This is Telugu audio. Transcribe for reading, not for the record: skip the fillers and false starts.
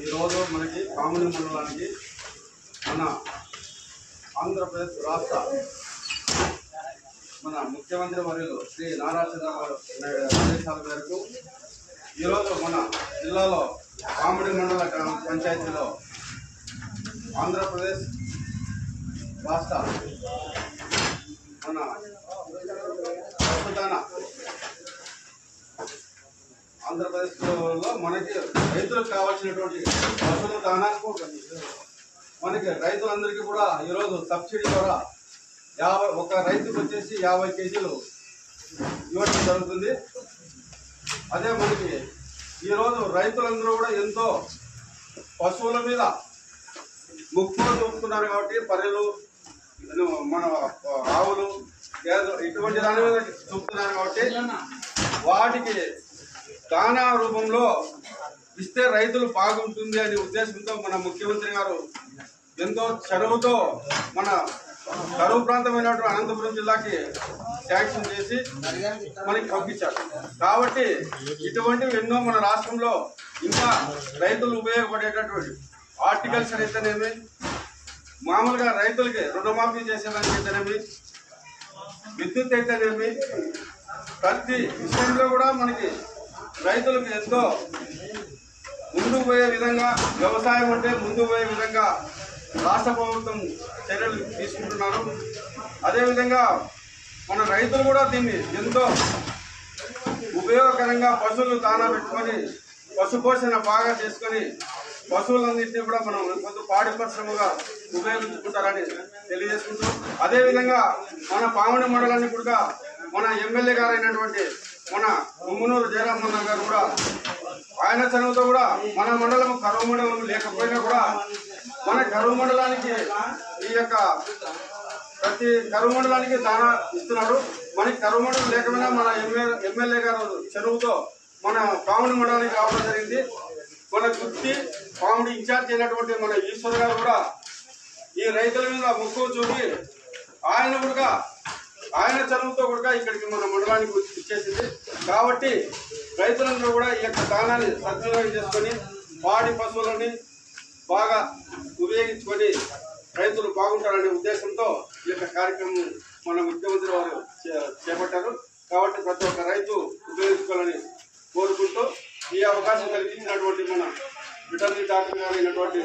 ఈరోజు మనకి కామిడి మండలానికి మన ఆంధ్రప్రదేశ్ రాష్ట్ర మన ముఖ్యమంత్రి వర్యులు శ్రీ నారా చంద్రబాబు నాయుడు ఆదేశాల మేరకు ఈరోజు మన జిల్లాలో కామిడి మండల గ్రామ పంచాయతీలో ఆంధ్రప్రదేశ్ రాష్ట్ర మన ప్రస్తుతాన ఆంధ్రప్రదేశ్లో మనకి రైతులకు కావాల్సినటువంటి పశువుల దానాకు మనకి రైతులందరికీ కూడా ఈరోజు సబ్సిడీ ద్వారా ఒక రైతుకు వచ్చేసి 50 కేజీలు ఇవ్వడం జరుగుతుంది. అదే మనకి ఈరోజు రైతులందరూ కూడా ఎంతో పశువుల మీద ముక్కులు చూపుతున్నారు కాబట్టి పర్రెలు మన ఆవులు ఇటువంటి దాని మీద చూపుతున్నారు కాబట్టి వాటికి దానా రూపంలో ఇస్తే రైతులు బాగుంటుంది అనే ఉద్దేశంతో మన ముఖ్యమంత్రి గారు ఎంతో చనువుతో మన కరువు ప్రాంతమైనటువంటి అనంతపురం జిల్లాకి శాంక్షన్ చేసి మనకి పంపించారు. కాబట్టి ఇటువంటివి ఎన్నో మన రాష్ట్రంలో ఇంకా రైతులు ఉపయోగపడేటటువంటి హార్టికల్చర్ అయితేనేమి, మామూలుగా రైతులకి రుణమాఫీ చేసేదానికి అయితేనేమి, విద్యుత్ అయితేనేమి, ప్రతి విషయంలో కూడా మనకి రైతులకు ఎంతో ముందుకు పోయే విధంగా, వ్యవసాయం అంటే ముందుకు పోయే విధంగా రాష్ట్ర ప్రభుత్వం చర్యలు తీసుకుంటున్నారు. అదేవిధంగా మన రైతులు కూడా దీన్ని ఎంతో ఉపయోగకరంగా పశువులు దానా పెట్టుకొని పశుపోషణ బాగా చేసుకొని పశువులన్నింటినీ కూడా మనం కొంత పాడి పరిశ్రమగా ఉపయోగించుకుంటారని తెలియజేసుకుంటూ, అదేవిధంగా మన పావని మండలాన్ని కూడా మన ఎమ్మెల్యే గారు అయినటువంటి మన ముమ్మనూరు జయరామన్న గారు కూడా ఆయన చనువుతో కూడా మన మండలం కరువు మండలం లేకపోయినా కూడా మన కరువు మండలానికి ఈ యొక్క ప్రతి కరువు మండలానికి దానా ఇస్తున్నారు. మనకి కరువు మండలం లేకపోయినా మన ఎమ్మెల్యే గారు చనువుతో మన పావని మండలానికి రావడం జరిగింది. మన గుర్తి పావని ఇన్ఛార్జ్ అయినటువంటి మన ఈశ్వర్ గారు కూడా ఈ రైతుల మీద మొక్కు చూపి ఆయన చనువుతో కూడా ఇక్కడికి మన మండలానికి ఇచ్చేసింది. కాబట్టి రైతులందరూ కూడా ఈ యొక్క దానాన్ని సద్వినియోగం చేసుకొని పాడి పశువులని బాగా ఉపయోగించుకొని రైతులు బాగుంటారనే ఉద్దేశంతో ఈ యొక్క కార్యక్రమం మన ముఖ్యమంత్రి వారు చేపట్టారు. కాబట్టి ప్రతి ఒక్క రైతు ఉపయోగించుకోవాలని కోరుకుంటూ ఈ అవకాశం కలిగించినటువంటి మన వెటర్నరీ డాక్టర్ గారు అయినటువంటి